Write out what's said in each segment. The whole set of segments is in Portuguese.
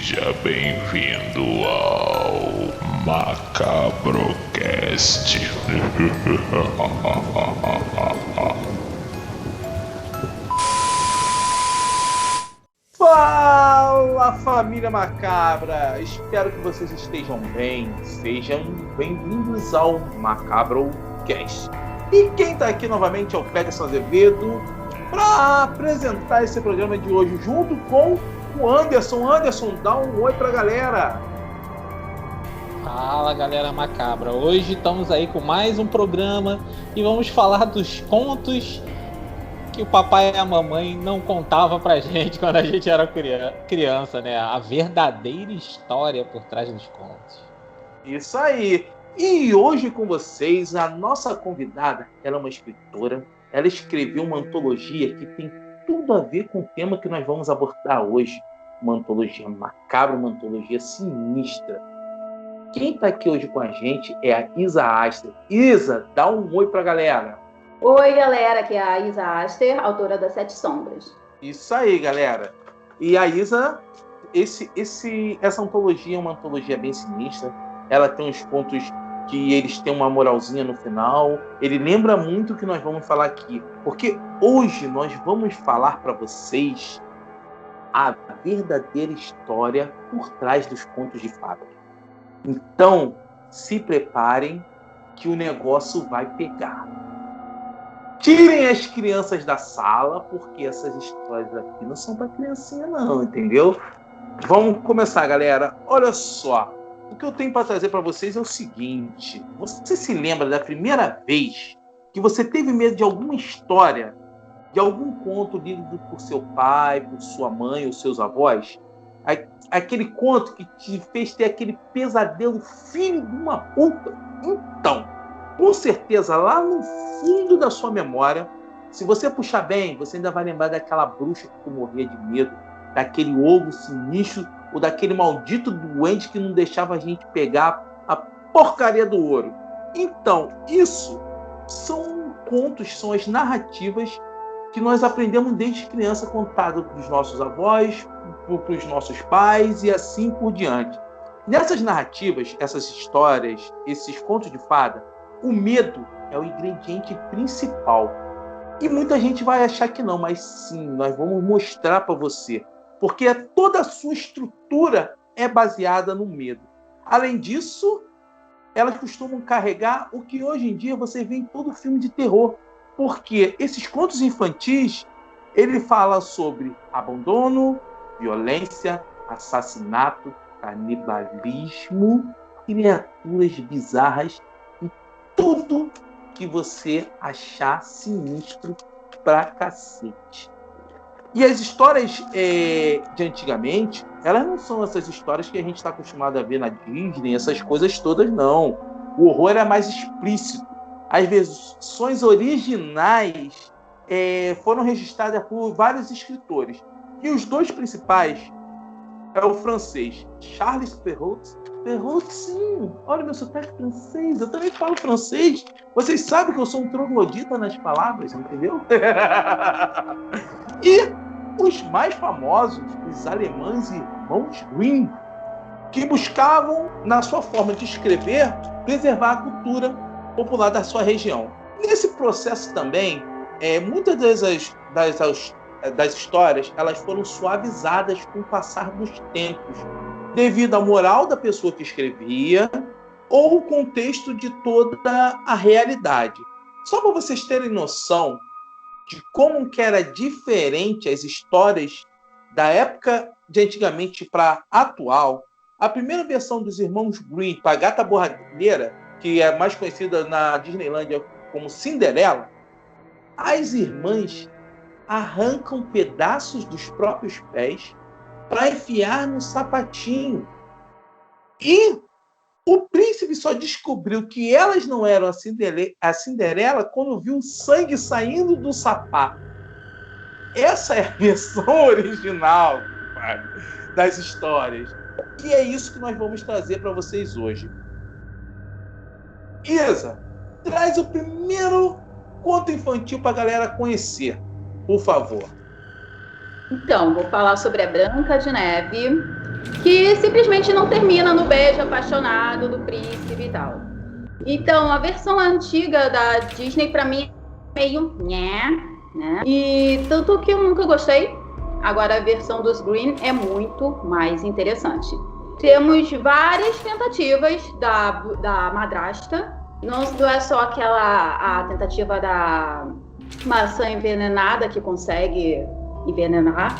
Seja bem-vindo ao Macabrocast. Fala, família macabra! Espero que vocês estejam bem. Sejam bem-vindos ao Macabrocast. E quem tá aqui novamente é o Peterson Azevedo para apresentar esse programa de hoje junto com o Anderson. Anderson, dá um oi pra galera. Fala, galera macabra. Hoje estamos aí com mais um programa e vamos falar dos contos que o papai e a mamãe não contavam pra gente quando a gente era criança, né? A verdadeira história por trás dos contos. Isso aí. E hoje com vocês, a nossa convidada, ela é uma escritora. Ela escreveu uma antologia que tem tudo a ver com o tema que nós vamos abordar hoje. Uma antologia macabra, uma antologia sinistra. Quem está aqui hoje com a gente é a Isa Aster. Isa, dá um oi pra galera. Oi, galera, aqui é a Isa Aster, autora das Sete Sombras. Isso aí, galera. E a Isa, essa antologia é uma antologia bem sinistra. Ela tem uns contos que eles têm uma moralzinha no final. Ele lembra muito o que nós vamos falar aqui. Porque hoje nós vamos falar para vocês a verdadeira história por trás dos contos de fada. Então, se preparem que o negócio vai pegar. Tirem as crianças da sala, porque essas histórias aqui não são para criancinha não, entendeu? Vamos começar, galera. Olha só. O que eu tenho para trazer para vocês é o seguinte. Você se lembra da primeira vez que você teve medo de alguma história, de algum conto lido por seu pai, por sua mãe ou seus avós? Aquele conto que te fez ter aquele pesadelo filho de uma puta? Então, com certeza, lá no fundo da sua memória, se você puxar bem, você ainda vai lembrar daquela bruxa que tu morria de medo, daquele ovo sinistro ou daquele maldito duende que não deixava a gente pegar a porcaria do ouro. Então, isso são contos, são as narrativas que nós aprendemos desde criança, contado para os nossos avós, para os nossos pais e assim por diante. Nessas narrativas, essas histórias, esses contos de fada, o medo é o ingrediente principal. E muita gente vai achar que não, mas sim, nós vamos mostrar para você. Porque toda a sua estrutura é baseada no medo. Além disso, elas costumam carregar o que hoje em dia você vê em todo filme de terror. Porque esses contos infantis, ele fala sobre abandono, violência, assassinato, canibalismo, criaturas bizarras e tudo que você achar sinistro pra cacete. E as histórias de antigamente, elas não são essas histórias que a gente está acostumado a ver na Disney, essas coisas todas, não. O horror era mais explícito. As versões originais foram registradas por vários escritores. E os dois principais é o francês Charles Perrault. Perrault, sim. Olha meu sotaque francês. Eu também falo francês. Vocês sabem que eu sou um troglodita nas palavras, entendeu? E os mais famosos, os alemães irmãos Grimm, que buscavam, na sua forma de escrever, preservar a cultura popular da sua região. Nesse processo também, muitas das histórias elas foram suavizadas com o passar dos tempos, devido à moral da pessoa que escrevia ou o contexto de toda a realidade. Só para vocês terem noção de como que era diferente as histórias da época de antigamente para atual, a primeira versão dos irmãos Grimm para a Gata Borralheira, que é mais conhecida na Disneylândia como Cinderela, as irmãs arrancam pedaços dos próprios pés para enfiar no sapatinho. E o príncipe só descobriu que elas não eram a Cinderela quando viu sangue saindo do sapato. Essa é a versão original, das histórias. E é isso que nós vamos trazer para vocês hoje. Isa, traz o primeiro conto infantil para a galera conhecer, por favor. Então, vou falar sobre a Branca de Neve, que simplesmente não termina no beijo apaixonado do príncipe e tal. Então, a versão antiga da Disney, pra mim, é meio né? E tanto que eu nunca gostei. Agora, a versão dos Green é muito mais interessante. Temos várias tentativas da madrasta. Não é só a tentativa da maçã envenenada que consegue envenenar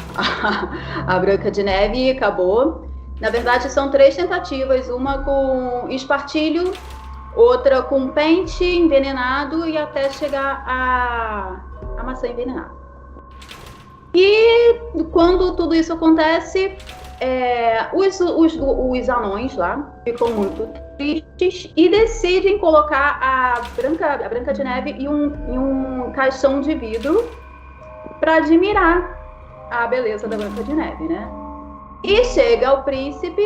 a Branca de Neve e acabou. Na verdade, são 3 tentativas. Uma com espartilho, outra com pente envenenado e até chegar a maçã envenenada. E quando tudo isso acontece, os anões lá ficam muito tristes e decidem colocar a Branca de Neve em um caixão de vidro para admirar a beleza da Branca de Neve, né? E chega o príncipe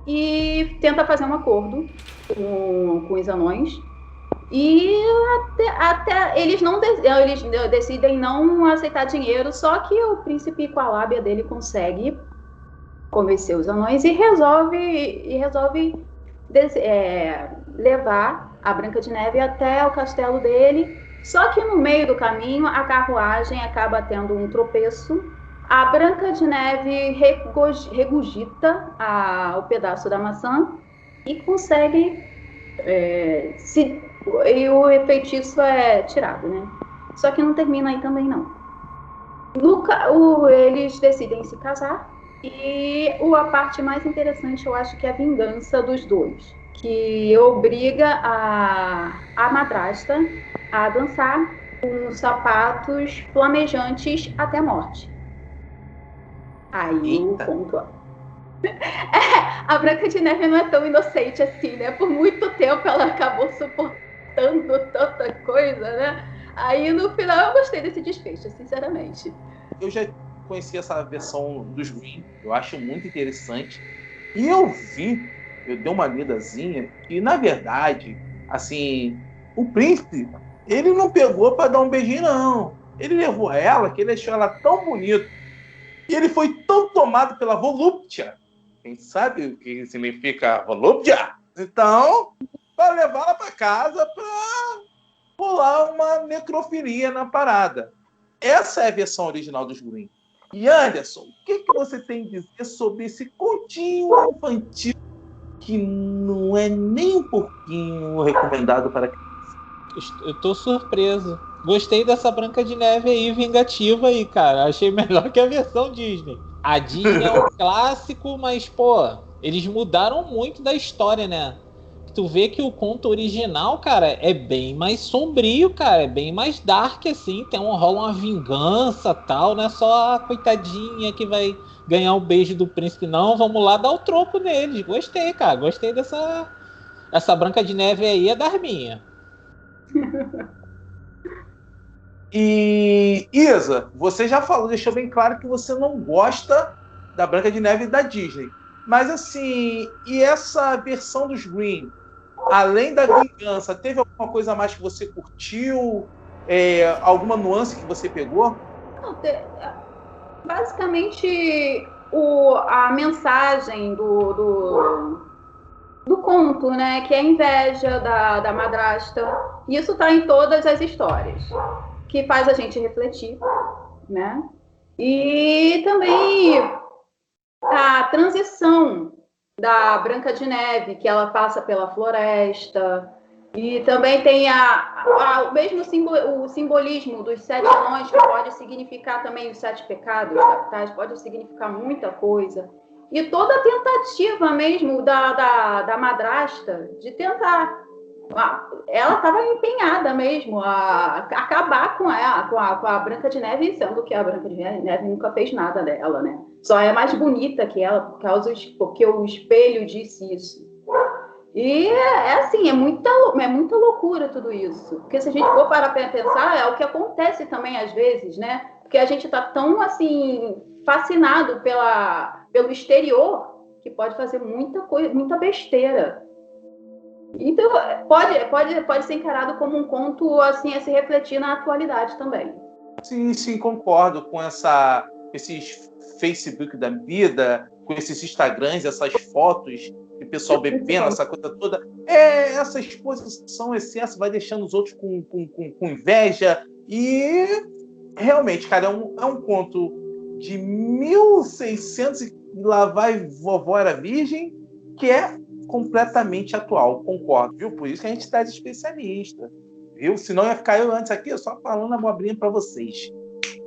e tenta fazer um acordo com os anões. E até eles decidem não aceitar dinheiro, só que o príncipe, com a lábia dele, consegue convencer os anões e resolve levar a Branca de Neve até o castelo dele. Só que no meio do caminho, a carruagem acaba tendo um tropeço. A Branca de Neve regurgita o pedaço da maçã e consegue e o feitiço é tirado, né? Só que não termina aí também, não. Eles decidem se casar e a parte mais interessante eu acho que é a vingança dos dois, que obriga a madrasta a dançar com sapatos flamejantes até a morte. Aí o ponto a Branca de Neve não é tão inocente assim, né? Por muito tempo ela acabou suportando tanta coisa, né? Aí no final eu gostei desse desfecho, sinceramente. Eu já conheci essa versão dos Green, eu acho muito interessante. E eu dei uma lidazinha, que na verdade, assim, o príncipe, ele não pegou para dar um beijinho, não. Ele levou ela, que ele achou ela tão bonita. E ele foi tão tomado pela volúpia. Quem sabe o que significa volúpia? Então, para levá-la para casa para rolar uma necrofilia na parada. Essa é a versão original dos Green. E Anderson, o que você tem a dizer sobre esse continho infantil que não é nem um pouquinho recomendado para criança? Eu tô surpreso. Gostei dessa Branca de Neve aí, vingativa aí, cara. Achei melhor que a versão Disney. A Disney é um clássico, mas, pô, eles mudaram muito da história, né? Tu vê que o conto original, cara, é bem mais sombrio, cara. É bem mais dark, assim. Rola uma vingança tal. Não é só a coitadinha que vai ganhar o beijo do príncipe, não. Vamos lá dar o troco neles. Gostei, cara. Gostei dessa... Essa Branca de Neve aí é das minhas. E Isa, você já falou, deixou bem claro que você não gosta da Branca de Neve da Disney. Mas assim, e essa versão dos Green, além da vingança, teve alguma coisa a mais que você curtiu? Alguma nuance que você pegou? Não, basicamente a mensagem do conto, né? Que é a inveja da madrasta. Isso está em todas as histórias, que faz a gente refletir, né? E também a transição da Branca de Neve, que ela passa pela floresta, e também tem o mesmo o simbolismo dos 7 anões, que pode significar também os 7 pecados capitais, pode significar muita coisa. E toda a tentativa mesmo da madrasta de tentar... Ela estava empenhada mesmo a acabar com a Branca de Neve, sendo que a Branca de Neve nunca fez nada dela, né? Só é mais bonita que ela porque o espelho disse isso. E assim, é muita loucura tudo isso. Porque se a gente for parar para pensar, é o que acontece também às vezes, né? Porque a gente está tão assim fascinado pelo exterior que pode fazer muita coisa, muita besteira. Então, pode ser encarado como um conto assim, a se refletir na atualidade também. Sim, concordo com essa esses Facebook da vida, com esses Instagrams, essas fotos, o pessoal bebendo, essa coisa toda. Essa exposição, excesso, vai deixando os outros com inveja. E realmente, cara, é um conto de 1600 e lá vai vovó era virgem, que é completamente atual, concordo, viu? Por isso que a gente traz especialista, viu? Senão ia ficar eu antes aqui só falando abobrinha para vocês.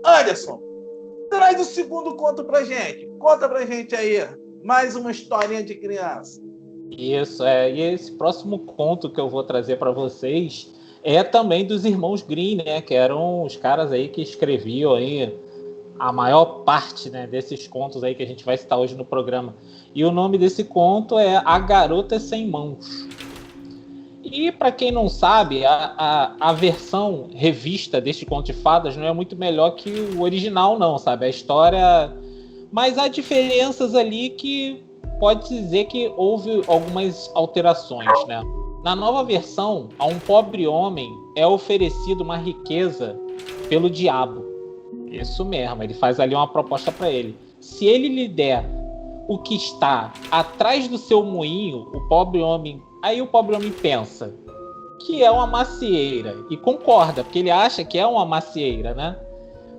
Anderson, traz o segundo conto pra gente. Conta pra gente aí mais uma historinha de criança. Isso, e esse próximo conto que eu vou trazer para vocês é também dos irmãos Grimm, né? Que eram os caras aí que escreviam aí a maior parte, né, desses contos aí que a gente vai citar hoje no programa. E o nome desse conto é A Garota Sem Mãos. E para quem não sabe, a versão revista deste conto de fadas não é muito melhor que o original, não, sabe? A história... Mas há diferenças ali que pode dizer que houve algumas alterações, né? Na nova versão, a um pobre homem é oferecido uma riqueza pelo diabo. Isso mesmo, ele faz ali uma proposta para ele. Se ele lhe der o que está atrás do seu moinho, o pobre homem pensa que é uma macieira e concorda, porque ele acha que é uma macieira, né?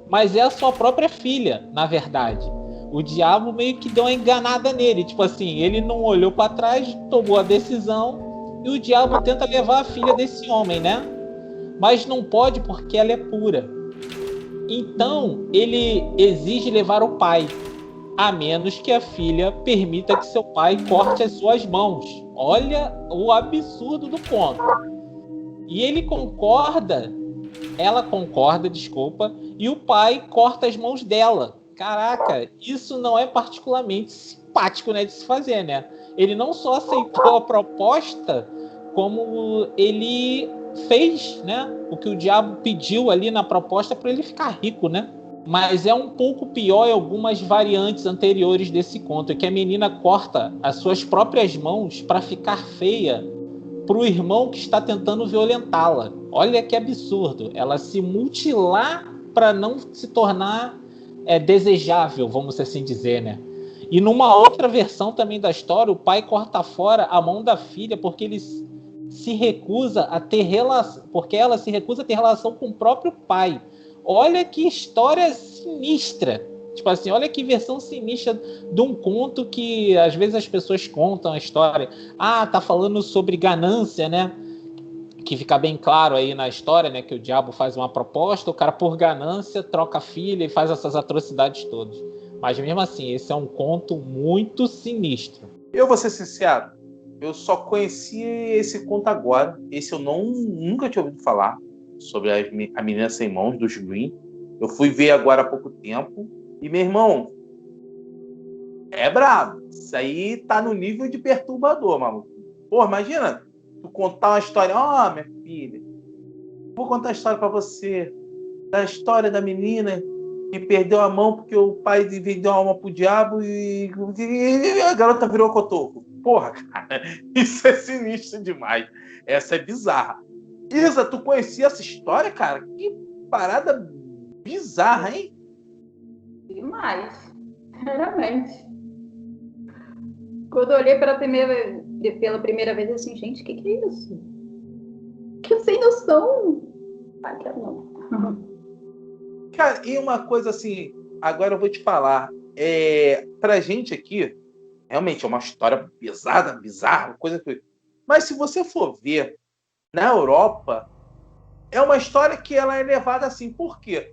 Mas é a sua própria filha, na verdade. O diabo meio que deu uma enganada nele, tipo assim, ele não olhou para trás, tomou a decisão e o diabo tenta levar a filha desse homem, né? Mas não pode porque ela é pura. Então, ele exige levar o pai, a menos que a filha permita que seu pai corte as suas mãos. Olha o absurdo do conto. E ele concorda, ela concorda, desculpa, e o pai corta as mãos dela. Caraca, isso não é particularmente simpático, né, de se fazer, né? Ele não só aceitou a proposta, como ele fez, né, o que o diabo pediu ali na proposta para ele ficar rico, né? Mas é um pouco pior em algumas variantes anteriores desse conto, que a menina corta as suas próprias mãos para ficar feia para o irmão que está tentando violentá-la. Olha que absurdo. Ela se mutilar para não se tornar desejável, vamos assim dizer, né? E numa outra versão também da história, o pai corta fora a mão da filha porque ele se recusa a ter relação, porque ela se recusa a ter relação com o próprio pai. Olha que história sinistra. Tipo assim, olha que versão sinistra de um conto que às vezes as pessoas contam a história. Ah, tá falando sobre ganância, né? Que fica bem claro aí na história, né? Que o diabo faz uma proposta, o cara por ganância troca a filha e faz essas atrocidades todas. Mas mesmo assim, esse é um conto muito sinistro. Eu vou ser sincero, eu só conheci esse conto agora. Esse eu nunca tinha ouvido falar, sobre a Menina Sem Mãos, dos Grimm. Eu fui ver agora há pouco tempo. E, meu irmão, é brabo. Isso aí tá no nível de perturbador, maluco. Pô, imagina tu contar uma história. Ó, minha filha, vou contar a história pra você. Da história da menina que perdeu a mão porque o pai vendeu a alma pro diabo e a garota virou cotoco. Porra, cara, isso é sinistro demais. Essa é bizarra. Isa, tu conhecia essa história, cara? Que parada bizarra, hein? Demais. Realmente. Quando eu olhei pela primeira vez, assim, gente, o que é isso? Que sem noção. Ah, quero não. Cara, e uma coisa assim, agora eu vou te falar. Pra gente aqui, realmente é uma história pesada, bizarra, coisa que... Mas se você for ver, na Europa, é uma história que ela é levada assim. Por quê?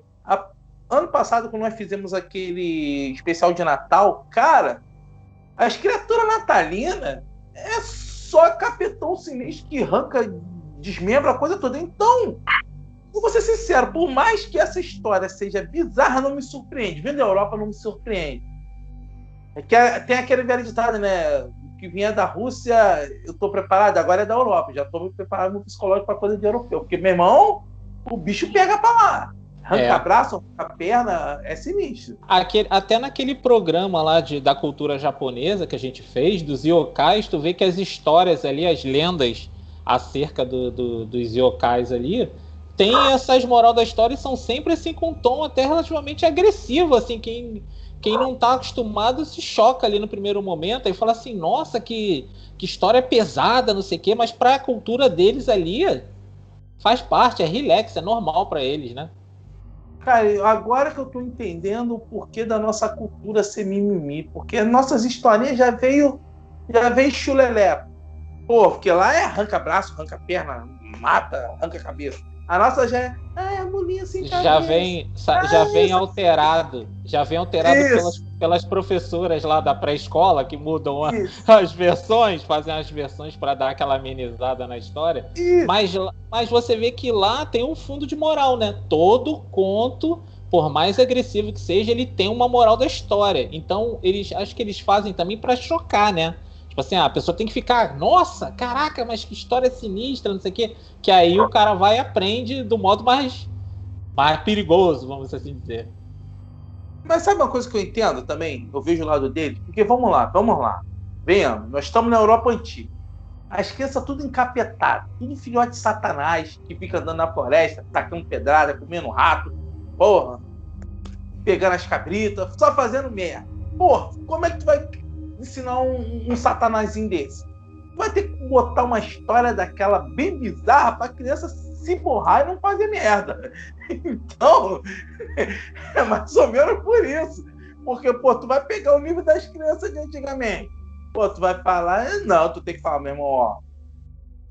Ano passado, quando nós fizemos aquele especial de Natal, cara, as criaturas natalinas é só capitão sinistro que arranca, desmembra a coisa toda. Então, vou ser sincero, por mais que essa história seja bizarra, não me surpreende. Vendo a Europa, não me surpreende. Tem aquele velho ditado, né? Que vinha da Rússia, eu tô preparado, agora é da Europa. Já tô preparado no psicológico para coisa de europeu. Porque, meu irmão, o bicho pega pra lá. Arranca braço, arranca perna, é sinistro. Até naquele programa lá da cultura japonesa que a gente fez, dos yokais, tu vê que as histórias ali, as lendas acerca dos yokais ali, tem essas moral da história e são sempre assim com um tom até relativamente agressivo, assim, quem não tá acostumado se choca ali no primeiro momento e fala assim, nossa, que história pesada, não sei o quê, mas pra cultura deles ali faz parte, é relax, é normal pra eles, né? Cara, agora que eu tô entendendo o porquê da nossa cultura ser mimimi, porque nossas historinhas já veio chulelé. Pô, porque lá é arranca braço, arranca perna, mata, arranca cabeça. A nossa já é mulinha sem Já cabeça. vem Isso. alterado. Já vem alterado Isso. pelas professoras lá da pré-escola que mudam Isso. as versões, fazem as versões para dar aquela amenizada na história. Isso. Mas você vê que lá tem um fundo de moral, né? Todo conto, por mais agressivo que seja, ele tem uma moral da história. Então, acho que eles fazem também para chocar, né? Tipo assim, a pessoa tem que ficar, nossa, caraca, mas que história sinistra, não sei o quê. Que aí o cara vai e aprende do modo mais perigoso, vamos assim dizer. Mas sabe uma coisa que eu entendo também? Eu vejo o lado dele. Porque vamos lá. Venhamos, nós estamos na Europa antiga. As crianças tudo encapetado, tudo filhote de Satanás, que fica andando na floresta, tacando pedrada, comendo rato, porra, pegando as cabritas, só fazendo merda. Porra, como é que tu vai ensinar um satanazinho desse? Tu vai ter que botar uma história daquela bem bizarra pra criança se borrar e não fazer merda. Então, é mais ou menos por isso. Porque, pô, tu vai pegar o nível das crianças de antigamente. Pô, tu vai falar... Não, tu tem que falar mesmo, ó.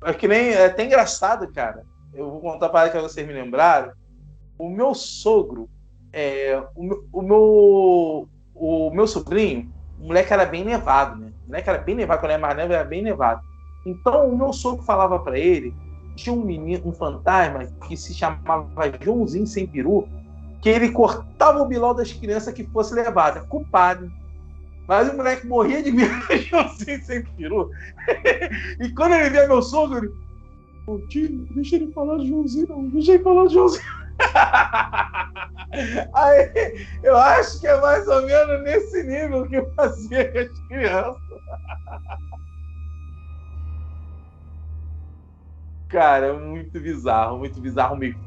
É até engraçado, cara. Eu vou contar para que vocês me lembraram. O meu sogro, o meu sobrinho, o moleque era bem nevado, né? O moleque era bem nevado, quando ele era mais novo, era bem nevado. Então, o meu sogro falava para ele, tinha um fantasma que se chamava Joãozinho Sem Peru, que ele cortava o bilhão das crianças que fosse levada. Culpado. Mas o moleque morria de medo de Joãozinho Sem Peru. E quando ele via meu sogro, ele... Pô, tio, deixa ele falar de Joãozinho, não. Deixa ele falar de Joãozinho. Aí, eu acho que é mais ou menos nesse nível que eu fazia com as crianças. Cara, é muito bizarro mesmo.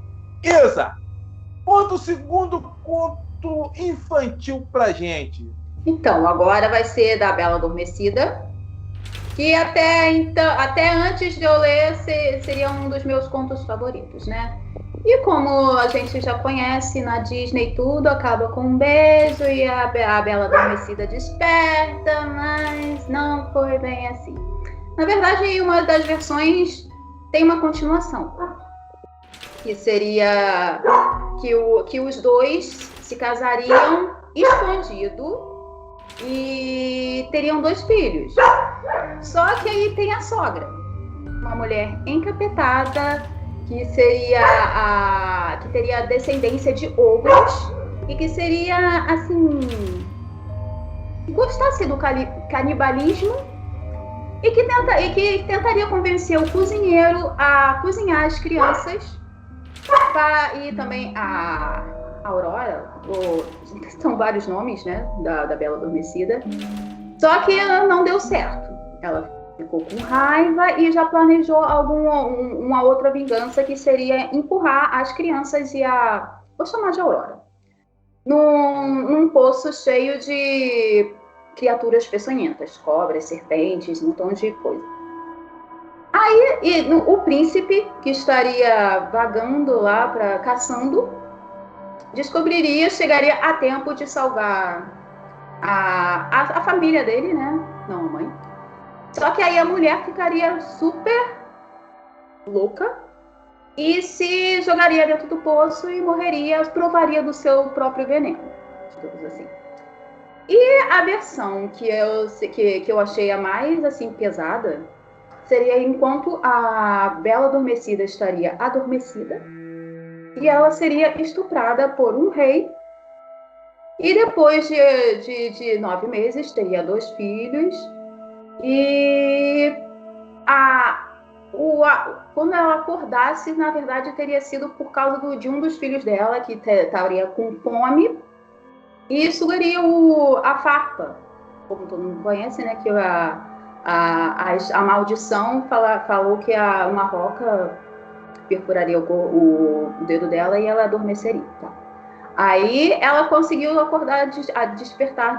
Isa, conta o segundo conto infantil pra gente. Então, agora vai ser da Bela Adormecida, que até antes de eu ler seria um dos meus contos favoritos, né? E como a gente já conhece, na Disney tudo acaba com um beijo e a Bela Adormecida desperta, mas não foi bem assim. Na verdade, uma das versões tem uma continuação, que seria que os dois se casariam escondido e teriam 2 filhos. Só que aí tem a sogra, uma mulher encapetada que teria descendência de ogros e que seria assim, gostasse do canibalismo e que tentaria convencer o cozinheiro a cozinhar as crianças e também a Aurora, são vários nomes, né, da Bela Adormecida. Só que não deu certo. Ela ficou com raiva e já planejou uma outra vingança, que seria empurrar as crianças vou chamar de Aurora, num poço cheio de criaturas peçonhentas, cobras, serpentes, um montão de coisa. Aí o príncipe, que estaria vagando lá, caçando, chegaria a tempo de salvar a família dele, né? Não a mãe. Só que aí a mulher ficaria super louca e se jogaria dentro do poço e morreria, provaria do seu próprio veneno, digamos assim. E a versão que eu achei a mais assim pesada seria enquanto a Bela Adormecida estaria adormecida e ela seria estuprada por um rei. E depois de 9 meses, teria 2 filhos. E quando ela acordasse, na verdade, teria sido por causa de um dos filhos dela, que estaria com fome. E isso seria a farpa, como todo mundo conhece, né? Que a maldição falou que uma roca perfuraria o dedo dela e ela adormeceria. Tá? Aí ela conseguiu acordar, a despertar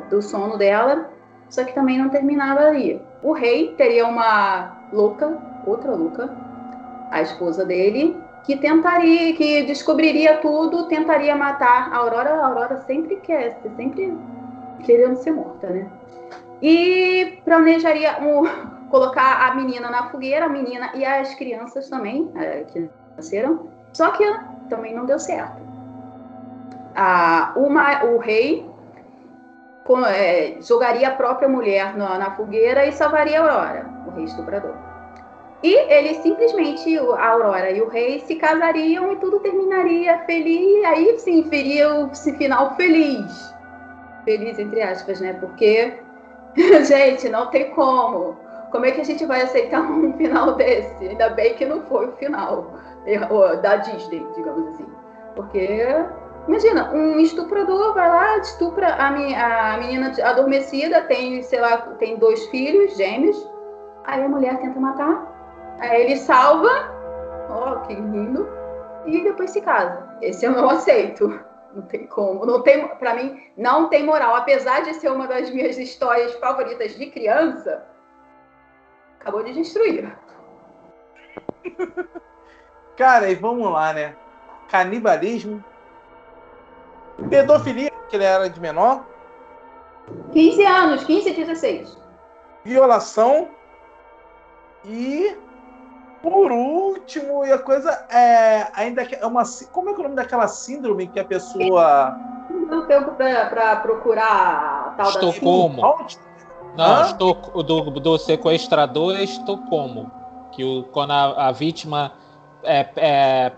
do sono dela, só que também não terminava ali. O rei teria uma outra louca, a esposa dele, que descobriria tudo, tentaria matar a Aurora. A Aurora sempre querendo ser morta, né? E planejaria colocar a menina na fogueira, a menina e as crianças também, que nasceram, só que também não deu certo. O rei jogaria a própria mulher na fogueira e salvaria a Aurora, o rei estuprador. E eles simplesmente, a Aurora e o rei, se casariam e tudo terminaria feliz. Aí sim, viria o final feliz. Feliz, entre aspas, né? Porque, gente, não tem como. Como é que a gente vai aceitar um final desse? Ainda bem que não foi o final da Disney, digamos assim. Porque, imagina, um estuprador vai lá, estupra a menina adormecida, tem 2 filhos gêmeos. Aí a mulher tenta matar. Aí ele salva, que lindo, e depois se casa. Esse eu não aceito. Não tem como. Pra mim, não tem moral. Apesar de ser uma das minhas histórias favoritas de criança, acabou de destruir. Cara, e vamos lá, né? Canibalismo. Pedofilia, porque ele era de menor. 15 anos, 15 e 16. Violação. E, por último, e a coisa ainda é uma... Como é que é o nome daquela síndrome que a pessoa... Não deu tempo pra procurar a tal Estocolmo. da... Não, do sequestrador é Estocolmo. Quando a vítima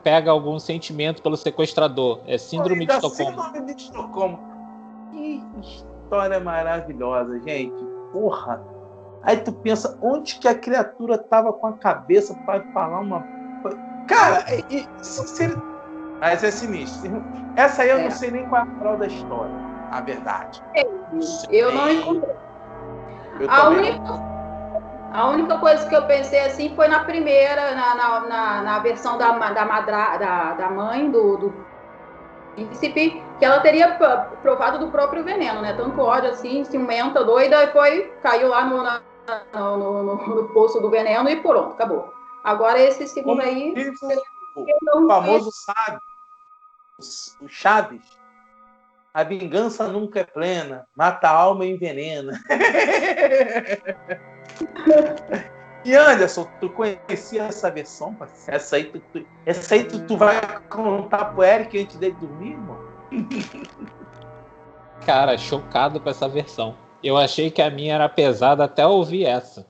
pega algum sentimento pelo sequestrador. É síndrome de Estocolmo. Síndrome de Estocolmo. Que história maravilhosa, gente. Porra. Aí tu pensa, onde que a criatura tava com a cabeça para falar uma... Cara, mas é sinistro. Essa aí eu não sei nem qual é a moral da história. A verdade. Eu não encontrei. A única coisa que eu pensei assim foi na primeira, na versão da mãe do príncipe, que ela teria provado do próprio veneno, né? Tanto ódio assim, ciumenta, doida, e caiu lá no poço do veneno e pronto, acabou. Agora esse segundo aí... O famoso sábio, o Chaves. A vingança nunca é plena, mata a alma e envenena. E Anderson, tu conhecia essa versão? Essa aí tu vai contar pro Eric antes dele dormir, irmão? Cara, chocado com essa versão. Eu achei que a minha era pesada até ouvir essa.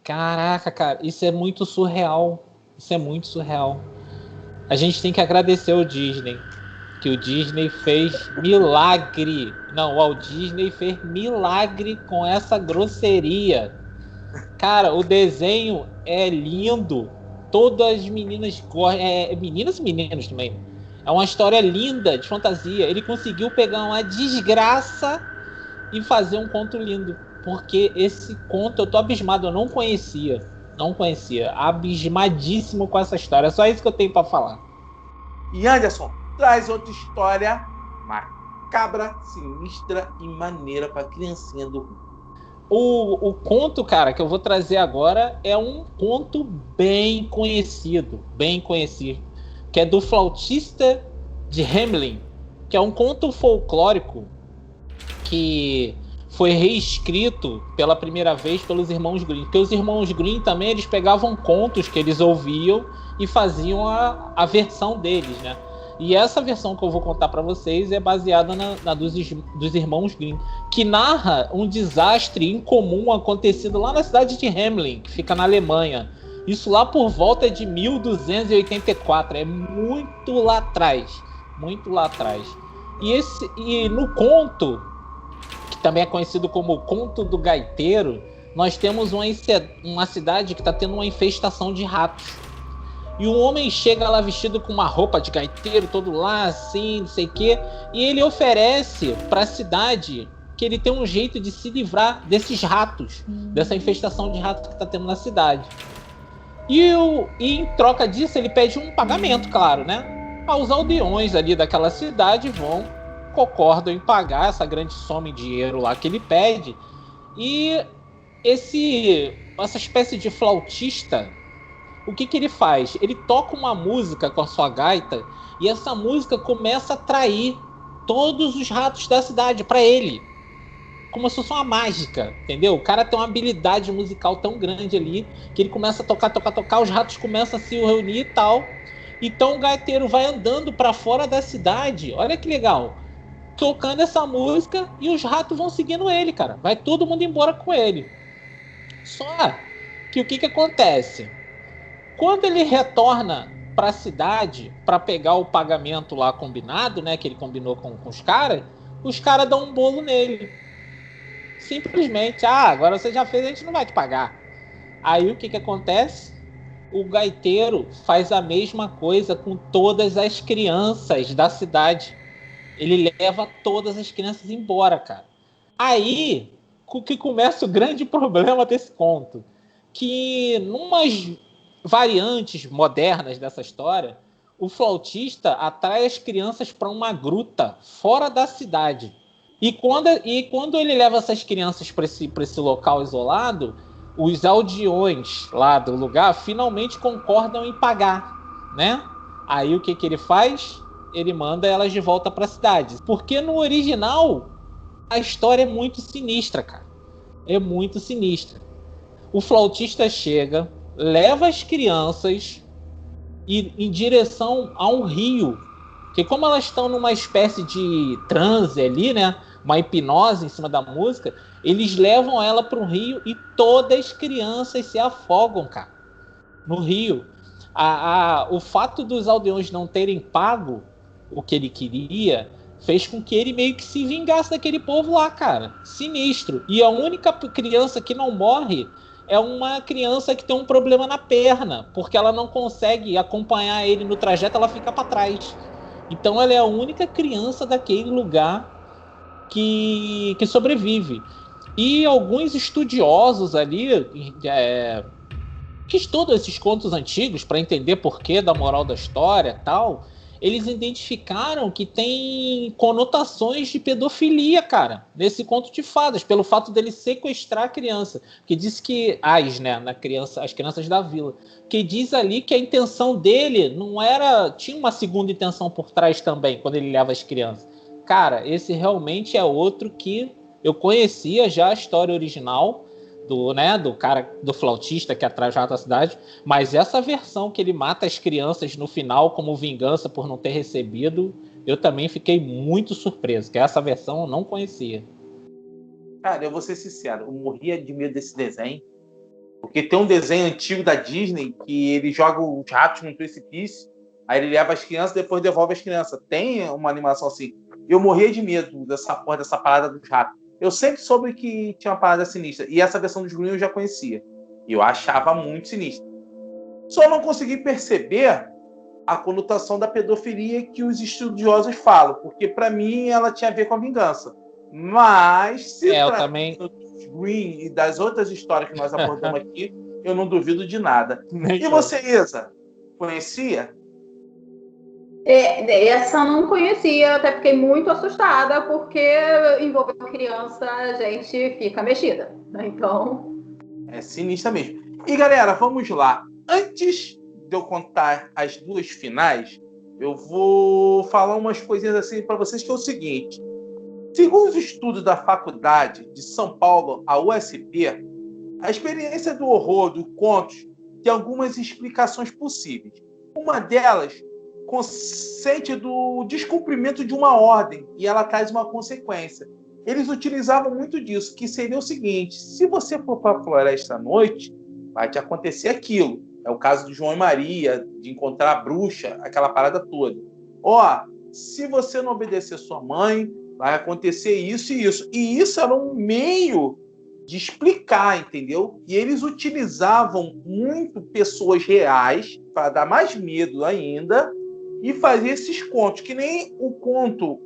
Caraca, cara, isso é muito surreal. Isso é muito surreal. A gente tem que agradecer ao Disney. Que o Disney fez milagre. Não, o Walt Disney fez milagre com essa grosseria. Cara, o desenho é lindo. Todas as meninas gostam. Meninas e meninos também. É uma história linda, de fantasia. Ele conseguiu pegar uma desgraça e fazer um conto lindo. Porque esse conto, eu tô abismado, eu não conhecia. Abismadíssimo com essa história. É só isso que eu tenho pra falar. E Anderson, traz outra história macabra, sinistra e maneira pra criancinha dormir. O conto, cara, que eu vou trazer agora é um conto bem conhecido, que é do Flautista de Hamelin, que é um conto folclórico que foi reescrito pela primeira vez pelos irmãos Grimm, porque os irmãos Grimm também eles pegavam contos que eles ouviam e faziam a versão deles, né? E essa versão que eu vou contar para vocês é baseada na dos irmãos Grimm, que narra um desastre incomum acontecido lá na cidade de Hamelin, que fica na Alemanha. Isso lá por volta de 1284, é muito lá atrás. E no conto, que também é conhecido como Conto do Gaiteiro, nós temos uma cidade que está tendo uma infestação de ratos. E um homem chega lá vestido com uma roupa de gaiteiro, todo lá, assim, não sei o quê. E ele oferece para a cidade que ele tem um jeito de se livrar desses ratos, dessa infestação de ratos que está tendo na cidade. E em troca disso, ele pede um pagamento, claro, né? Os aldeões ali daquela cidade concordam em pagar essa grande soma em dinheiro lá que ele pede. E essa espécie de flautista, o que ele faz? Ele toca uma música com a sua gaita e essa música começa a atrair todos os ratos da cidade para ele. Como se fosse uma mágica, entendeu? O cara tem uma habilidade musical tão grande ali que ele começa a tocar, os ratos começam a se reunir e tal. Então o gaiteiro vai andando para fora da cidade, olha que legal, tocando essa música e os ratos vão seguindo ele, cara. Vai todo mundo embora com ele. Só que o que acontece? Quando ele retorna para a cidade para pegar o pagamento lá combinado, né, que ele combinou com os caras dão um bolo nele. Simplesmente, agora você já fez, a gente não vai te pagar. Aí o que acontece? O gaiteiro faz a mesma coisa com todas as crianças da cidade. Ele leva todas as crianças embora, cara. Aí que começa o grande problema desse conto. Que numas variantes modernas dessa história, o flautista atrai as crianças para uma gruta fora da cidade. E quando ele leva essas crianças para esse local isolado, os aldeões lá do lugar finalmente concordam em pagar, né? Aí o que ele faz? Ele manda elas de volta para a cidade. Porque no original, a história é muito sinistra, cara. É muito sinistra. O flautista chega, leva as crianças em direção a um rio. Porque como elas estão numa espécie de transe ali, né? Uma hipnose em cima da música, eles levam ela para um rio e todas as crianças se afogam, cara, no rio. O fato dos aldeões não terem pago o que ele queria fez com que ele meio que se vingasse daquele povo lá, cara. Sinistro. E a única criança que não morre é uma criança que tem um problema na perna, porque ela não consegue acompanhar ele no trajeto, ela fica para trás. Então ela é a única criança daquele lugar que sobrevive. E alguns estudiosos ali que estudam esses contos antigos para entender porquê da moral da história e tal, eles identificaram que tem conotações de pedofilia, cara, nesse conto de fadas, pelo fato dele sequestrar a criança. Porque diz que as crianças da vila, que diz ali que a intenção dele não era, tinha uma segunda intenção por trás também, quando ele leva as crianças. Cara, esse realmente é outro que eu conhecia já a história original do cara, do flautista que atrai o rato da cidade, mas essa versão que ele mata as crianças no final como vingança por não ter recebido, eu também fiquei muito surpreso, que essa versão eu não conhecia. Cara, eu vou ser sincero, eu morria de medo desse desenho, porque tem um desenho antigo da Disney que ele joga os ratos num precipício, aí ele leva as crianças e depois devolve as crianças. Tem uma animação assim. Eu morria de medo dessa parada dos ratos. Eu sempre soube que tinha uma parada sinistra. E essa versão dos Green eu já conhecia. E eu achava muito sinistra. Só não consegui perceber a conotação da pedofilia que os estudiosos falam. Porque, para mim, ela tinha a ver com a vingança. Mas, se trata dos Green e das outras histórias que nós abordamos aqui, eu não duvido de nada. E você, Isa? Conhecia? Essa eu não conhecia, até fiquei muito assustada, porque envolvendo criança a gente fica mexida. Então. É sinistra mesmo. E galera, vamos lá. Antes de eu contar as duas finais, eu vou falar umas coisinhas assim para vocês, que é o seguinte. Segundo os estudos da Faculdade de São Paulo, a USP, a experiência do horror do conto tem algumas explicações possíveis. Uma delas consiste do descumprimento de uma ordem, e ela traz uma consequência. Eles utilizavam muito disso, que seria o seguinte: se você for para a floresta à noite, vai te acontecer aquilo. É o caso do João e Maria, de encontrar a bruxa, aquela parada toda. Se você não obedecer sua mãe, vai acontecer isso e isso. E isso era um meio de explicar, entendeu? E eles utilizavam muito pessoas reais, para dar mais medo ainda, e fazer esses contos, que nem o conto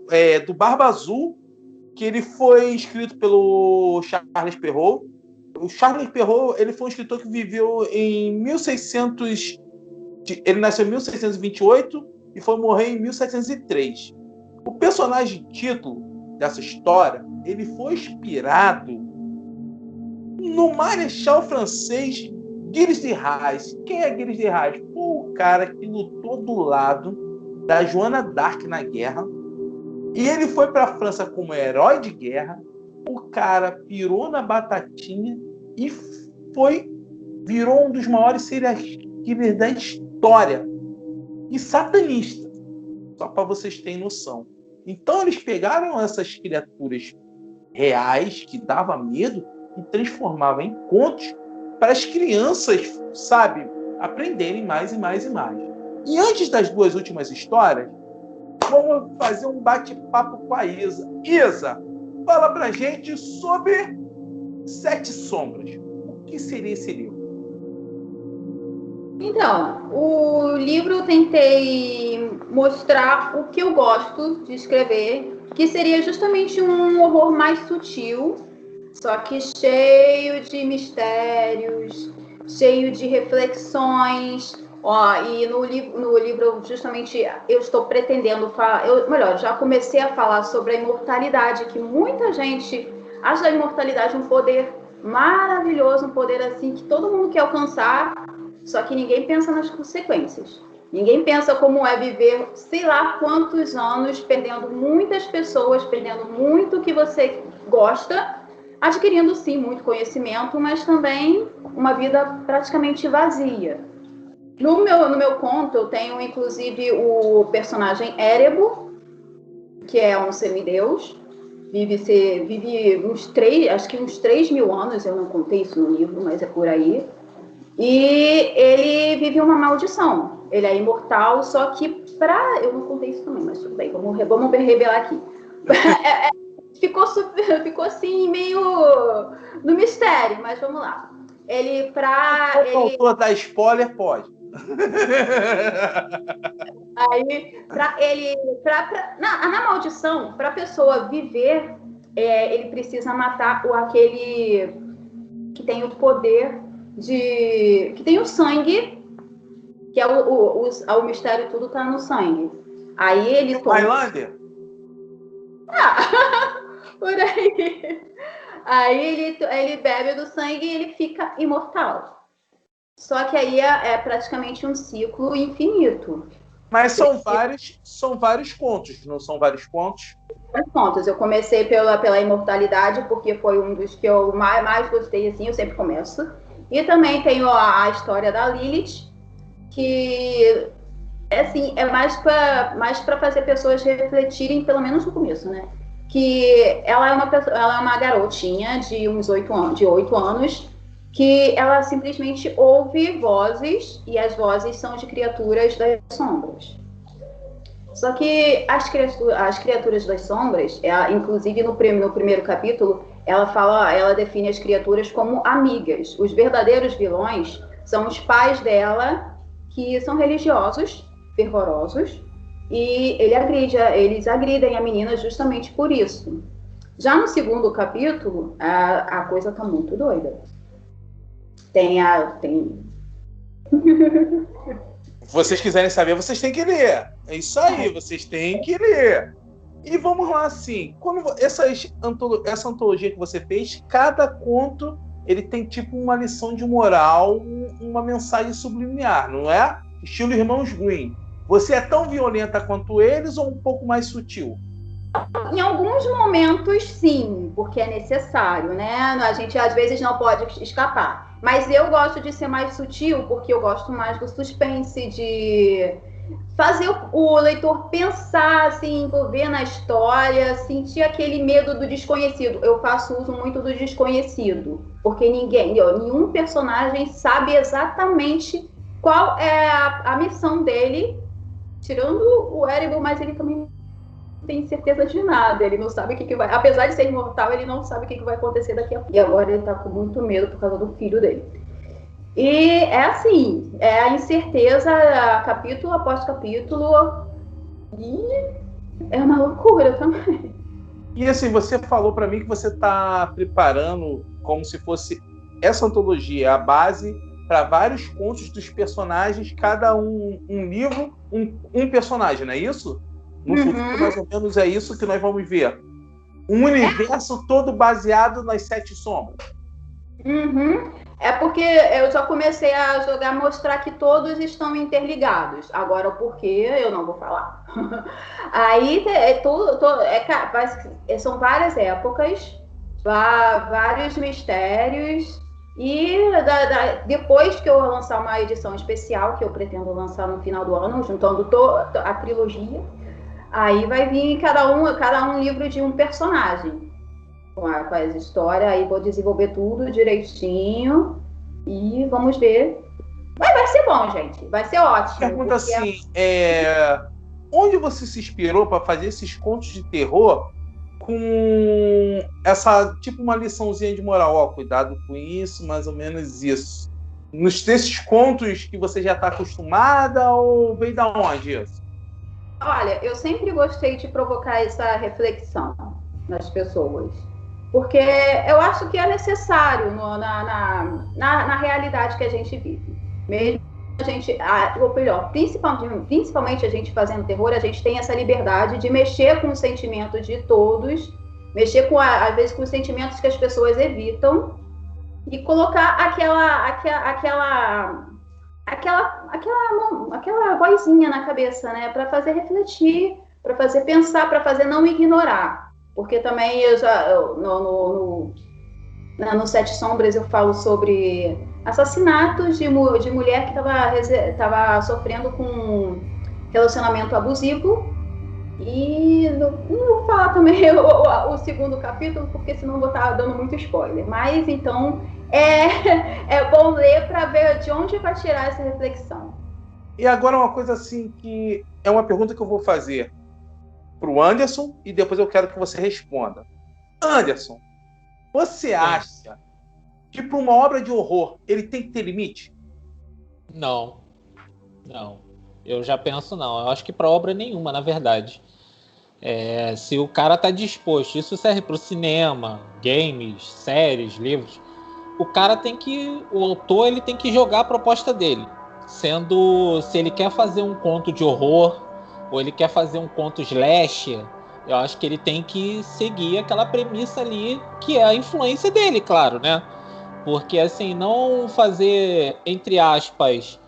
do Barba Azul, que ele foi escrito pelo Charles Perrault, O Charles Perrault, ele foi um escritor que viveu em 1600... Ele nasceu em 1628 e foi morrer em 1703. O personagem título dessa história, ele foi inspirado no marechal francês Gilles de Rais. Quem é Gilles de Rais? Foi o cara que lutou do lado da Joana d'Arc na guerra. E ele foi para a França como herói de guerra. O cara pirou na batatinha e virou um dos maiores serial killers da história. E satanista. Só para vocês terem noção. Então eles pegaram essas criaturas reais que davam medo e transformavam em contos para as crianças, sabe, aprenderem mais e mais e mais. E antes das duas últimas histórias, vamos fazer um bate-papo com a Isa. Isa, fala pra gente sobre Sete Sombras. O que seria esse livro? Então, o livro eu tentei mostrar o que eu gosto de escrever, que seria justamente um horror mais sutil, só que cheio de mistérios, cheio de reflexões. E no livro justamente eu estou pretendendo falar, já comecei a falar sobre a imortalidade, que muita gente acha a imortalidade um poder maravilhoso, um poder assim que todo mundo quer alcançar, só que ninguém pensa nas consequências. Ninguém pensa como é viver, sei lá quantos anos, perdendo muitas pessoas, perdendo muito que você gosta, adquirindo sim muito conhecimento, mas também uma vida praticamente vazia. No meu conto, eu tenho inclusive o personagem Erebo, que é um semideus, vive uns 3.000 anos, eu não contei isso no livro, mas é por aí. E ele vive uma maldição. Ele é imortal, só que eu não contei isso também, mas tudo bem, vamos revelar aqui. Ficou assim, meio no mistério, mas vamos lá. Faltou dar spoiler, pode. Aí, na maldição, para a pessoa viver, ele precisa matar aquele que tem o poder que tem o sangue, que é o mistério, tudo tá no sangue. Aí ele toma... Highlander? Por aí. Aí ele bebe do sangue e ele fica imortal. Só que aí é praticamente um ciclo infinito. Mas são vários contos, não são vários contos? Contos. Eu comecei pela imortalidade, porque foi um dos que eu mais gostei, assim, eu sempre começo. E também tenho a história da Lilith, que assim, é mais para fazer pessoas refletirem, pelo menos no começo, né? Que ela é uma garotinha de uns 8 anos, que ela simplesmente ouve vozes, e as vozes são de criaturas das sombras. Só que as criaturas das sombras, inclusive no primeiro capítulo, ela define as criaturas como amigas. Os verdadeiros vilões são os pais dela, que são religiosos, fervorosos, e eles agridem a menina justamente por isso. Já no segundo capítulo, a coisa tá muito doida. Tem vocês quiserem saber, vocês têm que ler. É isso aí, vocês têm que ler. E vamos lá, assim, essa antologia que você fez, cada conto ele tem tipo uma lição de moral, uma mensagem subliminar, não é? Estilo Irmãos Grimm. Você é tão violenta quanto eles ou um pouco mais sutil? Em alguns momentos, sim, porque é necessário, né? A gente às vezes não pode escapar. Mas eu gosto de ser mais sutil porque eu gosto mais do suspense, de fazer o leitor pensar, se envolver na história, sentir aquele medo do desconhecido. Eu faço uso muito do desconhecido, porque nenhum personagem sabe exatamente qual é a missão dele, tirando o Erebo, mas ele também não tem certeza de nada, ele não sabe o que vai... Apesar de ser imortal, ele não sabe o que vai acontecer daqui a pouco. E agora ele tá com muito medo por causa do filho dele. E é assim, é a incerteza capítulo após capítulo, e é uma loucura também. E assim, você falou para mim que você tá preparando como se fosse essa antologia é a base para vários contos dos personagens, cada um livro, um personagem, não é isso? No futuro, mais ou menos, é isso que nós vamos ver. Um universo todo baseado nas 7 sombras. É porque eu já comecei a mostrar que todos estão interligados. Agora, o porquê, eu não vou falar. Aí, são várias épocas, vários mistérios. E depois que eu lançar uma edição especial, que eu pretendo lançar no final do ano, juntando toda a trilogia, aí vai vir cada um livro de um personagem. Com as histórias, aí vou desenvolver tudo direitinho e vamos ver. Vai ser bom, gente. Vai ser ótimo. Pergunta assim, onde você se inspirou para fazer esses contos de terror com essa, tipo uma liçãozinha de moral? Ó, cuidado com isso, mais ou menos isso. Nesses contos que você já está acostumada ou veio da onde isso? Olha, eu sempre gostei de provocar essa reflexão nas pessoas. Porque eu acho que é necessário na realidade que a gente vive. Mesmo a gente, ou melhor, principalmente a gente fazendo terror, a gente tem essa liberdade de mexer com os sentimentos de todos, mexer às vezes com os sentimentos que as pessoas evitam e colocar aquela vozinha na cabeça, né, para fazer refletir, para fazer pensar, para fazer não ignorar. Porque também no Sete Sombras eu falo sobre assassinatos de mulher que estava sofrendo com relacionamento abusivo. E não vou falar também o segundo capítulo, porque senão eu vou estar dando muito spoiler. Mas então é bom ler para ver de onde vai tirar essa reflexão. E agora uma coisa assim que é uma pergunta que eu vou fazer para o Anderson e depois eu quero que você responda. Anderson, você acha que para uma obra de horror ele tem que ter limite? Não. Eu já penso não. Eu acho que para obra nenhuma, na verdade. Se o cara tá disposto, isso serve para o cinema, games, séries, livros. O autor ele tem que jogar a proposta dele. Sendo, se ele quer fazer um conto de horror ou ele quer fazer um conto slasher, eu acho que ele tem que seguir aquela premissa ali, que é a influência dele, claro, né? Porque, assim, não fazer, entre aspas,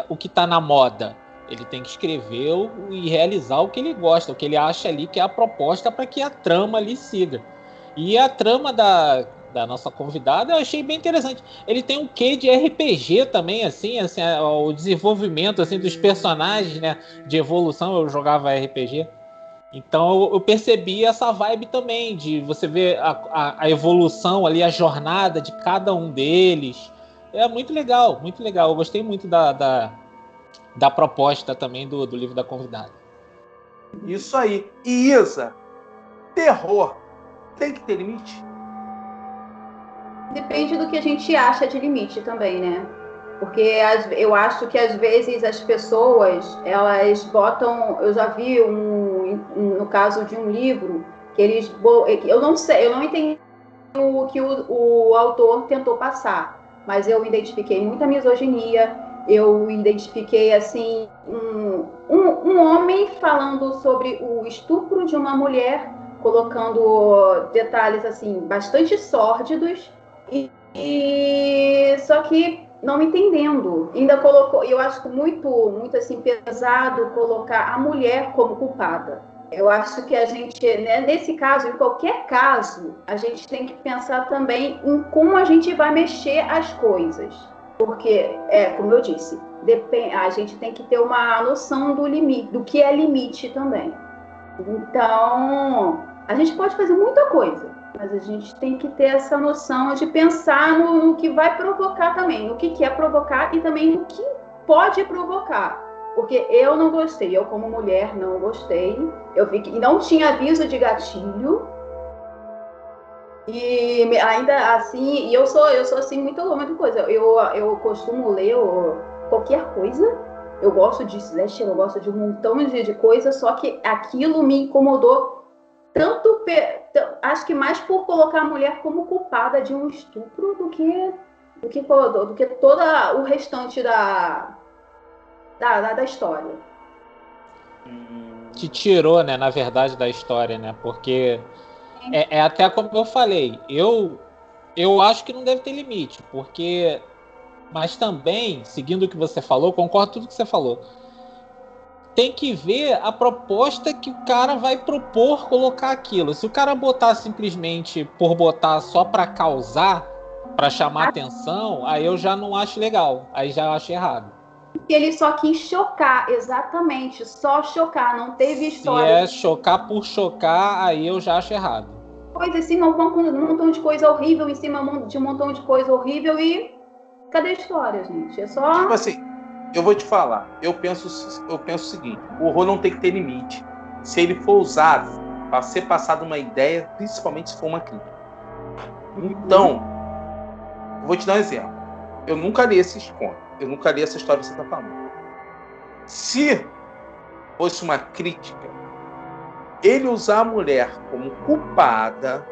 o que tá na moda. Ele tem que escrever e realizar o que ele gosta, o que ele acha ali que é a proposta para que a trama ali siga. E a trama da nossa convidada eu achei bem interessante. Ele tem um quê de RPG também, assim, o desenvolvimento assim, dos personagens, né, de evolução. Eu jogava RPG. Então eu percebi essa vibe também, de você ver a evolução ali, a jornada de cada um deles. É muito legal, muito legal. Eu gostei muito da proposta também do livro da convidada. Isso aí. E Isa, terror tem que ter limite? Depende do que a gente acha de limite também, né? Porque eu acho que às vezes as pessoas, elas botam... Eu já vi no caso de um livro, que eles... Eu não sei, eu não entendi o que o autor tentou passar, mas eu identifiquei muita misoginia, eu identifiquei, assim, um homem falando sobre o estupro de uma mulher, colocando detalhes, assim, bastante sórdidos, só que não me entendendo. Ainda colocou, eu acho muito assim, pesado colocar a mulher como culpada. Eu acho que a gente, né, nesse caso, em qualquer caso, a gente tem que pensar também em como a gente vai mexer as coisas. Porque, como eu disse, a gente tem que ter uma noção do limite, do que é limite também. Então, a gente pode fazer muita coisa, mas a gente tem que ter essa noção de pensar no que vai provocar também, no que é provocar e também no que pode provocar. Porque eu não gostei, eu como mulher não gostei, e não tinha aviso de gatilho, e ainda assim, e eu sou assim muita coisa, eu costumo ler qualquer coisa, eu gosto de slasher, eu gosto de um montão de coisa, só que aquilo me incomodou acho que mais por colocar a mulher como culpada de um estupro do que todo o restante da história. Te tirou, né, na verdade, da história, né? Porque é até como eu falei, eu acho que não deve ter limite, porque... Mas também, seguindo o que você falou, concordo com tudo que você falou. Tem que ver a proposta que o cara vai propor colocar aquilo. Se o cara botar simplesmente por botar só para causar, para chamar atenção, aí eu já não acho legal. Aí já acho errado. Porque ele só quis chocar, exatamente. Só chocar, não teve história. Se é chocar por chocar, aí eu já acho errado. Pois em cima um montão de coisa horrível, em cima de um montão de coisa horrível e... Cadê a história, gente? É só... Tipo assim, eu vou te falar. Eu penso o seguinte. O horror não tem que ter limite. Se ele for usado para ser passado uma ideia, principalmente se for uma crítica. Então, eu vou te dar um exemplo. Eu nunca li esses contos. Eu nunca li essa história que você está falando. Se fosse uma crítica, ele usar a mulher como culpada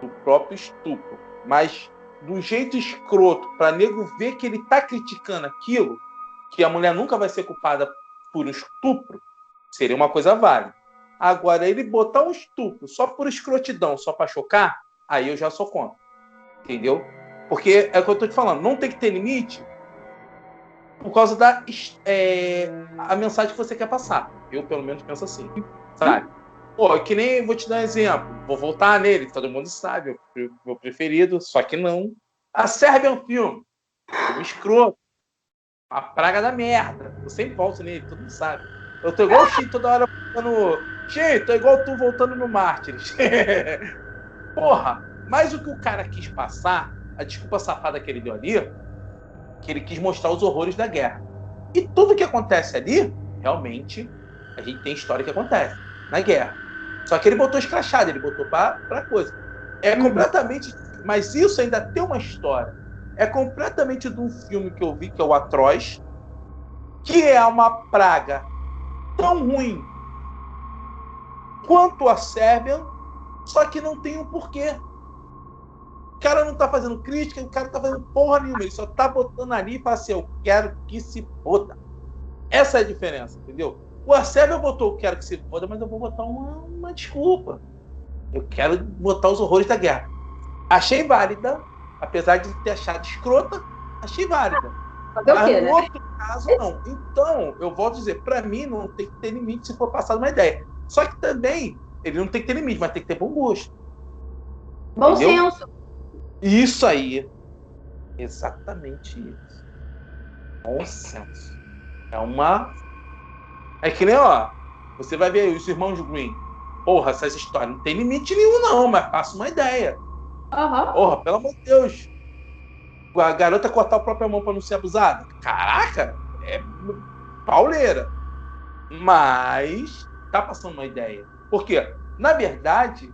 do próprio estupro, mas... do jeito escroto, para nego ver que ele tá criticando aquilo, que a mulher nunca vai ser culpada por um estupro, seria uma coisa válida. Agora, ele botar um estupro só por escrotidão, só para chocar, aí eu já sou contra. Entendeu? Porque é o que eu tô te falando, não tem que ter limite por causa da a mensagem que você quer passar. Eu, pelo menos, penso assim. Sabe? Pô, que nem vou te dar um exemplo. Vou voltar nele, todo mundo sabe, meu preferido, só que não. A Serbian Film, um escroto, a praga da merda. Eu sempre volto nele, todo mundo sabe. Eu tô igual o Xi toda hora voltando. Xi, tô igual tu voltando no Mártires. Porra, mas o que o cara quis passar, a desculpa safada que ele deu ali, que ele quis mostrar os horrores da guerra. E tudo que acontece ali, realmente, a gente tem história que acontece na guerra. Só que ele botou escrachado, ele botou pra coisa. É completamente... Mas isso ainda tem uma história. É completamente de um filme que eu vi, que é o Atroz, que é uma praga tão ruim quanto a Sérvia, só que não tem um porquê. O cara não tá fazendo crítica, o cara não tá fazendo porra nenhuma. Ele só tá botando ali e fala assim, eu quero que se foda. Essa é a diferença, entendeu? O Sérvia botou, eu quero que se foda, mas eu vou botar uma desculpa. Eu quero botar os horrores da guerra. Achei válida, apesar de ter achado escrota, achei válida. Fazer o quê, No né? outro caso, não. Então, eu volto a dizer, pra mim não tem que ter limite se for passar uma ideia. Só que também, ele não tem que ter limite, mas tem que ter bom gosto. Bom Entendeu? senso. Isso aí. Exatamente isso. Bom senso. É que nem, ó, você vai ver os irmãos Green. Porra, essas histórias não tem limite nenhum, não, mas passa uma ideia. Uhum. Porra, pelo amor de Deus. A garota cortar a própria mão pra não ser abusada. Caraca, é pauleira. Mas tá passando uma ideia. Por quê? Na verdade,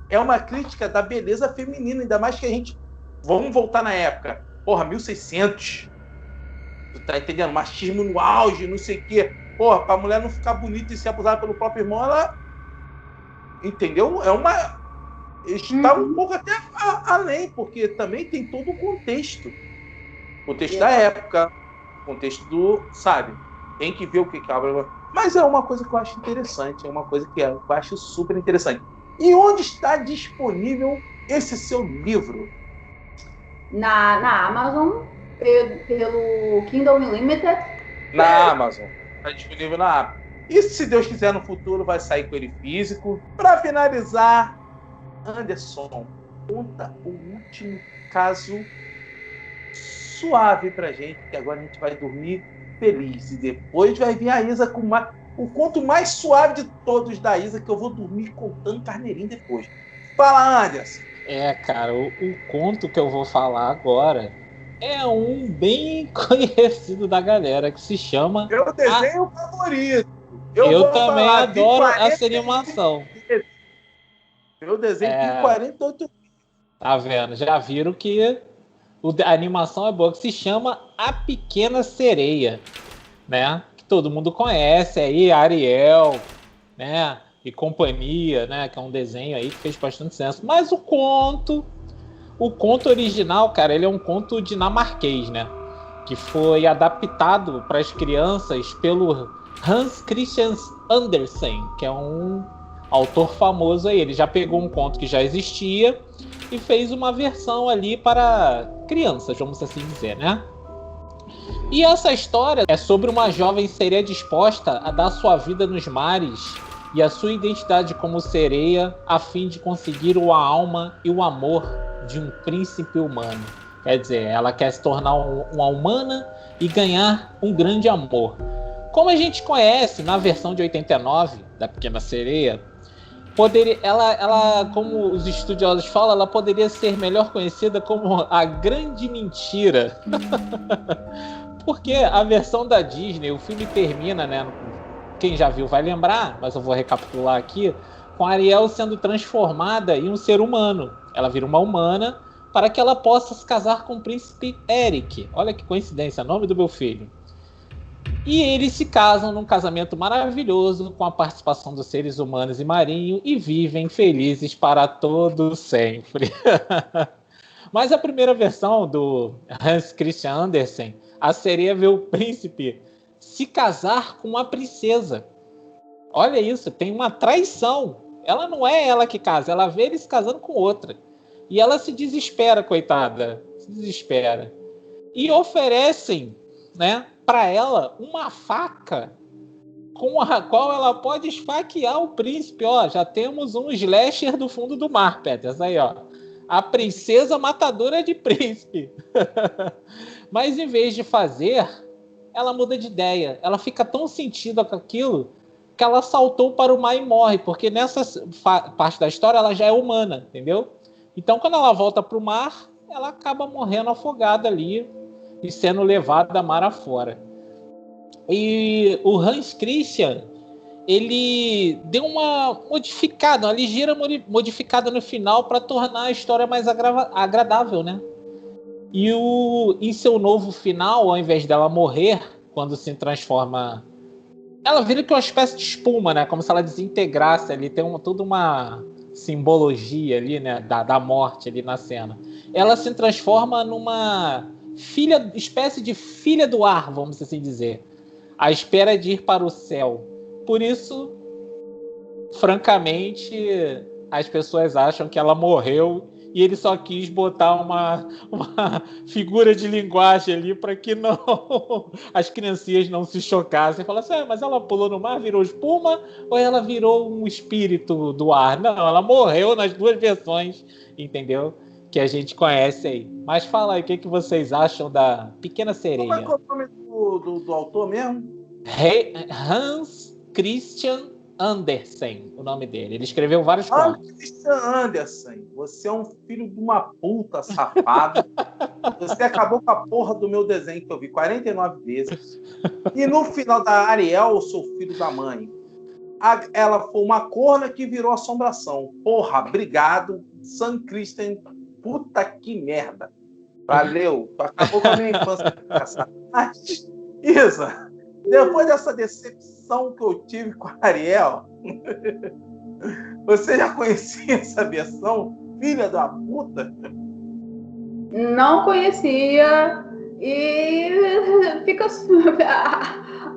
é uma crítica da beleza feminina, ainda mais que a gente... Vamos voltar na época. Porra, 1600. Tu tá entendendo? Machismo no auge, não sei o quê. Porra, pra mulher não ficar bonita e ser abusada pelo próprio irmão, ela... Entendeu? É uma... Está um pouco até além, porque também tem todo o contexto. O contexto da época, o contexto do... Sabe? Tem que ver o que cabra... Mas é uma coisa que eu acho interessante, é uma coisa que eu acho super interessante. E onde está disponível esse seu livro? Na Amazon, pelo Kindle Unlimited. Na Amazon. Está disponível na Amazon. E se Deus quiser, no futuro vai sair com ele físico. Para finalizar, Anderson, conta o último caso suave pra gente, que agora a gente vai dormir feliz. E depois vai vir a Isa com o conto mais suave de todos da Isa, que eu vou dormir contando carneirinho depois. Fala, Anderson. Cara, o conto que eu vou falar agora é um bem conhecido da galera, que se chama... Meu desenho favorito. Eu também adoro essa animação. Meu desenho tem 48. Tá vendo? Já viram que a animação é boa, que se chama A Pequena Sereia, né? Que todo mundo conhece aí, Ariel, né? e Companhia, né? Que é um desenho aí que fez bastante senso. Mas o conto original, cara, ele é um conto dinamarquês, né? Que foi adaptado para as crianças pelo Hans Christian Andersen, que é um autor famoso aí. Ele já pegou um conto que já existia e fez uma versão ali para crianças, vamos assim dizer, né? E essa história é sobre uma jovem sereia disposta a dar sua vida nos mares e a sua identidade como sereia a fim de conseguir a alma e o amor de um príncipe humano. Quer dizer, ela quer se tornar uma humana e ganhar um grande amor. Como a gente conhece na versão de 89 da Pequena Sereia, ela, como os estudiosos falam, ela poderia ser melhor conhecida como a Grande Mentira. Porque a versão da Disney, o filme termina, né? Quem já viu vai lembrar, mas eu vou recapitular aqui, com a Ariel sendo transformada em um ser humano. Ela vira uma humana para que ela possa se casar com o príncipe Eric. Olha que coincidência, nome do meu filho. E eles se casam num casamento maravilhoso com a participação dos seres humanos e marinhos e vivem felizes para todo sempre. Mas a primeira versão do Hans Christian Andersen, a sereia vê o príncipe se casar com uma princesa. Olha isso, tem uma traição. Ela não é ela que casa, ela vê ele se casando com outra. E ela se desespera, coitada. Se desespera. E oferecem, né, para ela uma faca com a qual ela pode esfaquear o príncipe. Ó, já temos um slasher do fundo do mar, Peters. Aí, ó. A princesa matadora de príncipe. Mas em vez de fazer, ela muda de ideia. Ela fica tão sentida com aquilo que ela saltou para o mar e morre. Porque nessa parte da história ela já é humana, entendeu? Então quando ela volta para o mar, ela acaba morrendo afogada ali e sendo levada mar afora. E o Hans Christian, ele deu uma modificada, uma ligeira modificada no final para tornar a história mais agradável, né? E em seu novo final, ao invés dela morrer, quando se transforma... Ela vira que uma espécie de espuma, né? Como se ela desintegrasse ali. Tem toda uma simbologia ali, né? Da morte ali na cena. Ela se transforma numa espécie de filha do ar, vamos assim dizer. À espera de ir para o céu. Por isso, francamente, as pessoas acham que ela morreu e ele só quis botar uma figura de linguagem ali para que não as criancinhas não se chocassem. Fala assim, mas ela pulou no mar, virou espuma ou ela virou um espírito do ar? Não, ela morreu nas duas versões, entendeu? Que a gente conhece aí. Mas fala aí, o que vocês acham da Pequena Sereia? Como é que é o nome do autor mesmo? Hans Christian Andersen, o nome dele. Ele escreveu vários contos. Christian Andersen, você é um filho de uma puta safado. Você acabou com a porra do meu desenho que eu vi 49 vezes. E no final da Ariel, eu sou filho da mãe. Ela foi uma corna que virou assombração. Porra, obrigado, San Christian. Puta que merda. Valeu. Tu acabou com a minha infância. Mas, Isa, depois dessa decepção que eu tive com a Ariel, você já conhecia essa versão? Filha da puta? Não conhecia e fica...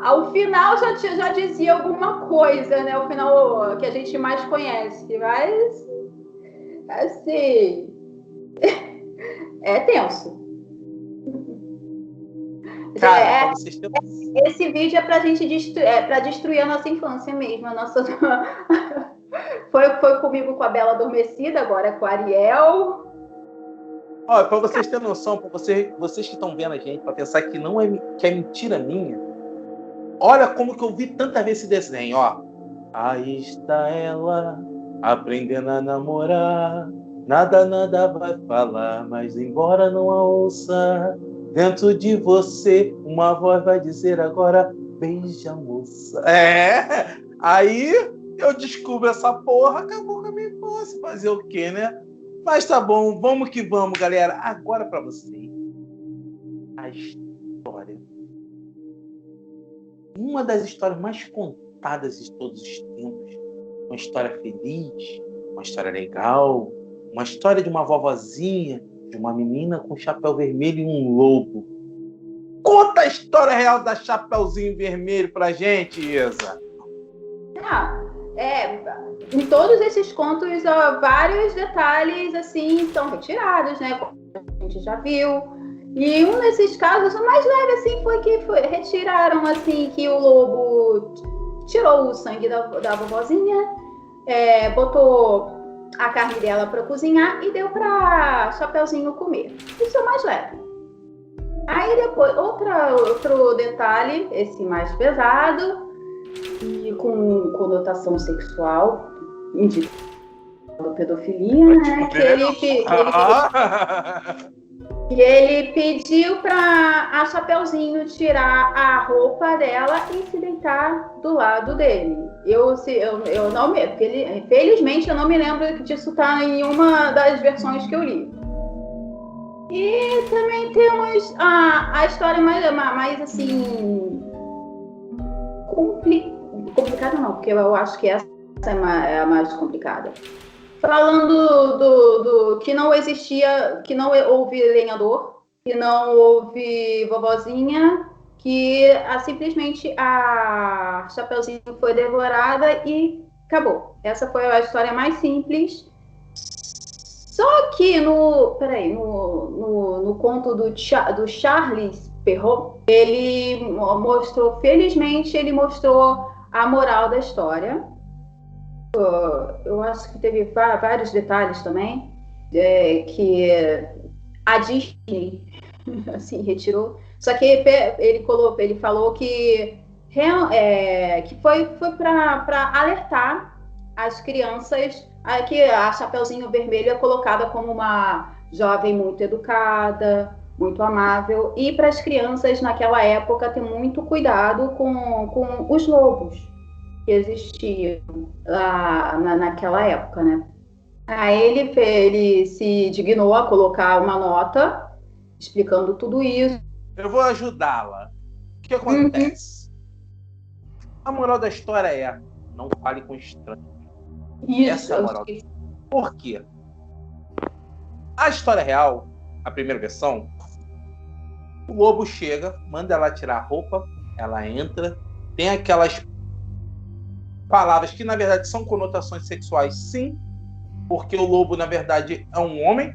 Ao final já dizia alguma coisa, né? O final que a gente mais conhece, mas assim é tenso. Cara, esse vídeo é pra gente destruir a nossa infância mesmo. A nossa... foi comigo com a Bela Adormecida, agora com a Ariel. Olha, para vocês terem noção, para vocês que estão vendo a gente, para pensar que não é que é mentira minha, olha como que eu vi tantas vezes esse desenho, ó. Aí está ela, aprendendo a namorar, nada vai falar, mas embora não a ouça, dentro de você uma voz vai dizer agora, beija moça. Aí eu descubro essa porra, acabou com a minha infância, fazer o quê, né? Mas tá bom, vamos que vamos, galera. Agora para vocês, a história. Uma das histórias mais contadas de todos os tempos. uma história feliz, uma história legal, uma história de uma vovozinha, de uma menina com chapéu vermelho e um lobo. Conta a história real da Chapeuzinho Vermelho pra gente, Isa. Em todos esses contos, vários detalhes assim são retirados, né? Como a gente já viu. E um desses casos, o mais leve assim, retiraram assim que o lobo tirou o sangue da vovozinha, botou a carne dela para cozinhar e deu para Chapeuzinho comer. Isso é o mais leve. Aí depois, outro detalhe, esse mais pesado, e com conotação sexual, indicando pedofilia, né? Que ele pediu para a Chapeuzinho tirar a roupa dela e se deitar do lado dele. Eu não me, felizmente eu não me lembro disso tá em uma das versões que eu li. E também temos a história mais assim complicada não, porque eu acho que essa é a mais complicada. Falando do que não existia, que não houve lenhador, que não houve vovozinha, que simplesmente a Chapeuzinho foi devorada e acabou. Essa foi a história mais simples. Só que no conto do Charles Perrault, felizmente ele mostrou a moral da história. Eu acho que teve vários detalhes também que a Disney assim, retirou. Só que ele falou que foi para alertar as crianças que a Chapeuzinho Vermelho é colocada como uma jovem muito educada, muito amável, e para as crianças naquela época ter muito cuidado com os lobos que existiam naquela época, né? Aí ele se dignou a colocar uma nota explicando tudo isso. Eu vou ajudá-la. O que acontece? A moral da história é: não fale com estranhos. Isso. Essa é a moral. Por quê? A história real, a primeira versão, o lobo chega, manda ela tirar a roupa, ela entra, tem aquelas palavras que na verdade são conotações sexuais, sim, porque o lobo na verdade é um homem,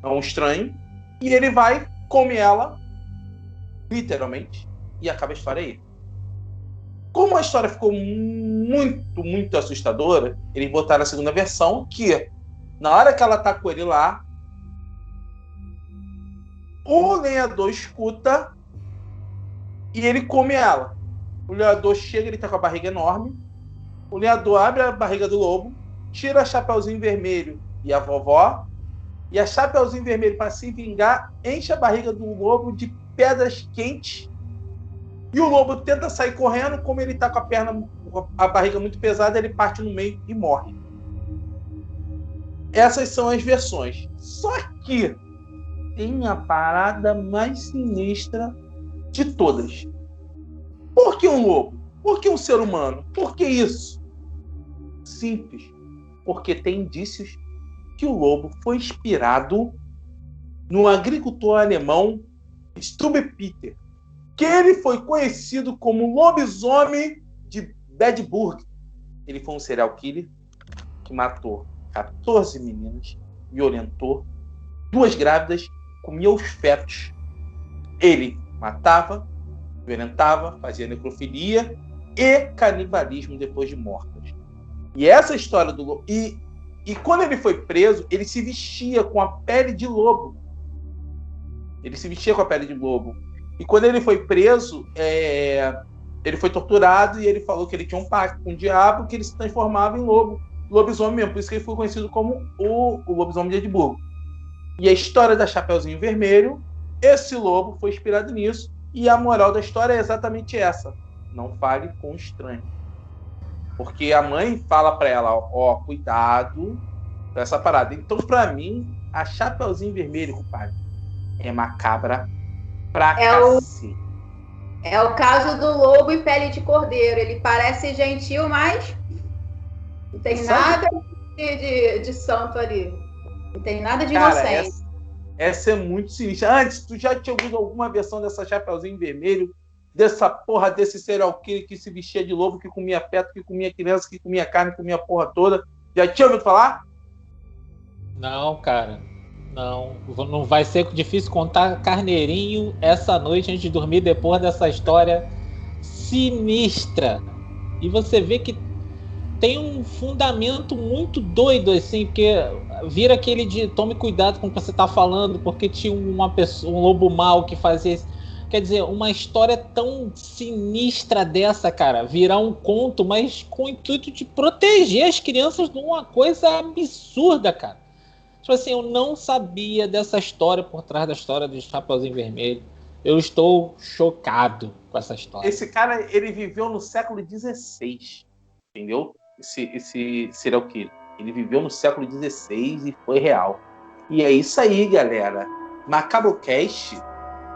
é um estranho, e ele vai, come ela, literalmente, e acaba a história aí. Como a história ficou muito, muito assustadora, eles botaram a segunda versão, que na hora que ela tá com ele lá, o lenhador escuta e ele come ela. O lenhador chega, ele tá com a barriga enorme. O lenhador abre a barriga do lobo, tira a Chapeuzinho Vermelho e a vovó, e a Chapeuzinho Vermelho, para se vingar, enche a barriga do lobo de pedras quentes. E o lobo tenta sair correndo, como ele tá com a barriga muito pesada, ele parte no meio e morre. Essas são as versões. Só que tem a parada mais sinistra de todas. Por que um lobo? Por que um ser humano? Por que isso? Simples. Porque tem indícios que o lobo foi inspirado no agricultor alemão Struwwelpeter, que ele foi conhecido como lobisomem de Bedburg. Ele foi um serial killer que matou 14 meninas, violentou 2 grávidas, comia os fetos. Ele matava, violentava, fazia necrofilia e canibalismo depois de mortas. E essa história do lobo... E quando ele foi preso, ele se vestia com a pele de lobo. Ele se vestia com a pele de lobo. E quando ele foi preso, ele foi torturado e ele falou que ele tinha um pacto com o diabo, que ele se transformava em lobo, lobisomem mesmo. Por isso que ele foi conhecido como o lobisomem de Edimburgo. E a história da Chapeuzinho Vermelho, esse lobo foi inspirado nisso. E a moral da história é exatamente essa: não fale com o estranho. Porque a mãe fala para ela, ó, cuidado com essa parada. Então, para mim, a Chapeuzinho Vermelho, compadre, é macabra pra cacete. É o caso do lobo e pele de cordeiro. Ele parece gentil, mas Não tem Sabe? nada de santo ali. Não tem nada de Cara, inocente. essa é muito sinistra. Antes, tu já tinha ouvido alguma versão dessa Chapeuzinho Vermelho? Dessa porra desse serial killer que se vestia de lobo, que comia feto, que comia criança, que comia carne, que comia a porra toda? Já tinha ouvido falar? Não, cara. Não vai ser difícil contar carneirinho essa noite antes de dormir depois dessa história sinistra. E você vê que tem um fundamento muito doido, assim, porque vira aquele de tome cuidado com o que você tá falando, porque tinha um lobo mau que fazia isso. Quer dizer, uma história tão sinistra dessa, cara, virar um conto, mas com o intuito de proteger as crianças de uma coisa absurda, cara. Tipo assim, eu não sabia dessa história por trás da história do Chapeuzinho Vermelho. Eu estou chocado com essa história. Esse cara, ele viveu no século XVI, entendeu? Esse serial killer. Ele viveu no século XVI e foi real. E é isso aí, galera. Macabrocast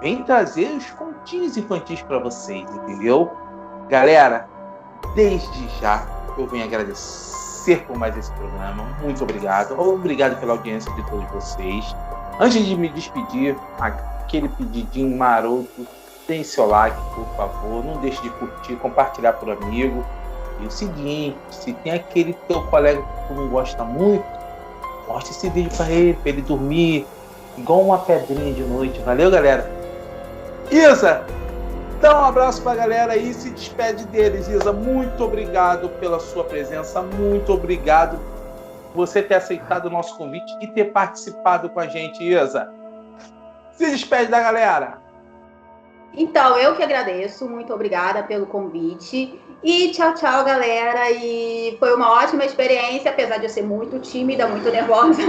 vem trazer os continhos infantis para vocês, entendeu? Galera, desde já eu venho agradecer por mais esse programa. Muito obrigado. Obrigado pela audiência de todos vocês. Antes de me despedir, aquele pedidinho maroto, deem seu like, por favor. Não deixe de curtir, compartilhar por amigo. E o seguinte, se tem aquele teu colega que tu não gosta muito, mostra esse vídeo para ele dormir igual uma pedrinha de noite. Valeu, galera? Isa, dá um abraço pra galera aí e se despede deles. Isa, muito obrigado pela sua presença, muito obrigado por você ter aceitado o nosso convite e ter participado com a gente, Isa. Se despede da galera. Então, eu que agradeço, muito obrigada pelo convite. E tchau, tchau, galera. E foi uma ótima experiência, apesar de eu ser muito tímida, muito nervosa.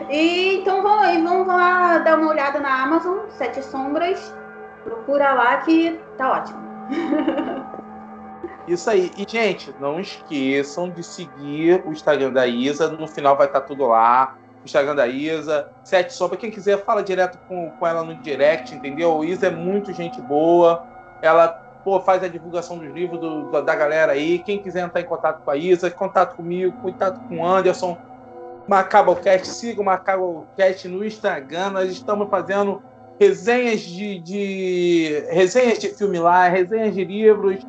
E então vamos lá dar uma olhada na Amazon, Sete Sombras. Procura lá que tá ótimo. Isso aí. E, gente, não esqueçam de seguir o Instagram da Isa. No final vai estar tudo lá. O Instagram da Isa. Sete Sombras. Quem quiser, fala direto com ela no direct, entendeu? Isa é muito gente boa. Ela faz a divulgação dos livros da galera aí. Quem quiser entrar em contato com a Isa, contato comigo, contato com o Anderson. Macabrocast. Siga o Macabrocast no Instagram. Nós estamos fazendo resenhas resenhas de filme lá, resenhas de livros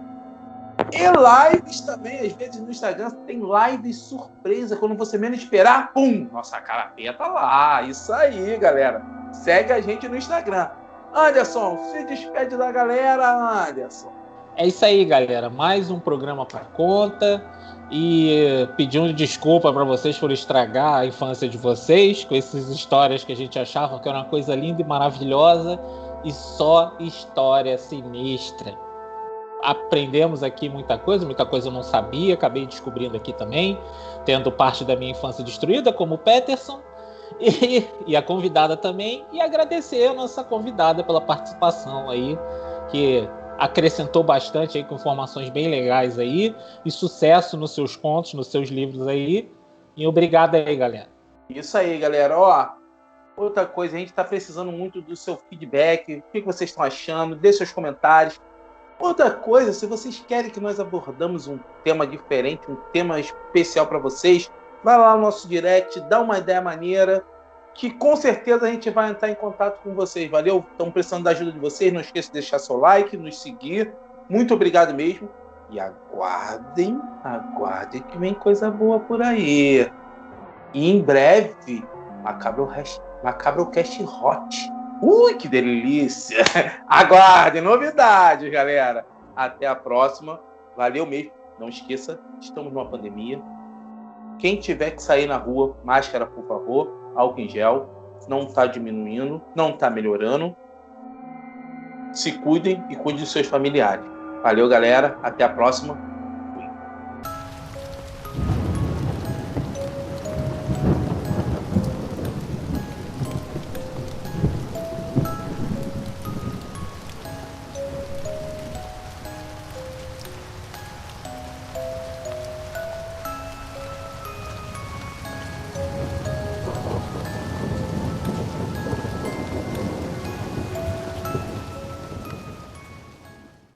e lives também. Às vezes no Instagram tem lives surpresa, quando você menos esperar, pum, nossa carapeta tá lá. Isso aí, galera, segue a gente no Instagram. Anderson, se despede da galera, Anderson. É isso aí, galera, mais um programa para conta. E pedindo desculpa para vocês por estragar a infância de vocês com essas histórias que a gente achava que era uma coisa linda e maravilhosa e só história sinistra. Aprendemos aqui muita coisa eu não sabia, acabei descobrindo aqui também, tendo parte da minha infância destruída, como o Peterson, e a convidada também, e agradecer a nossa convidada pela participação aí, que acrescentou bastante aí com informações bem legais aí, e sucesso nos seus contos, nos seus livros aí, e obrigado aí, galera. Isso aí, galera. Outra coisa, a gente está precisando muito do seu feedback, o que vocês estão achando, deixe seus comentários. Outra coisa, se vocês querem que nós abordamos um tema diferente, um tema especial para vocês, vai lá no nosso direct, dá uma ideia maneira, que com certeza a gente vai entrar em contato com vocês. Valeu? Estamos precisando da ajuda de vocês. Não esqueça de deixar seu like, nos seguir. Muito obrigado mesmo. E aguardem que vem coisa boa por aí. E em breve, Macabrocast Hot. Ui, que delícia! Aguardem novidades, galera. Até a próxima. Valeu mesmo. Não esqueça, estamos numa pandemia. Quem tiver que sair na rua, máscara, por favor. Álcool em gel, não está diminuindo, não está melhorando. Se cuidem e cuidem dos seus familiares. Valeu, galera. Até a próxima.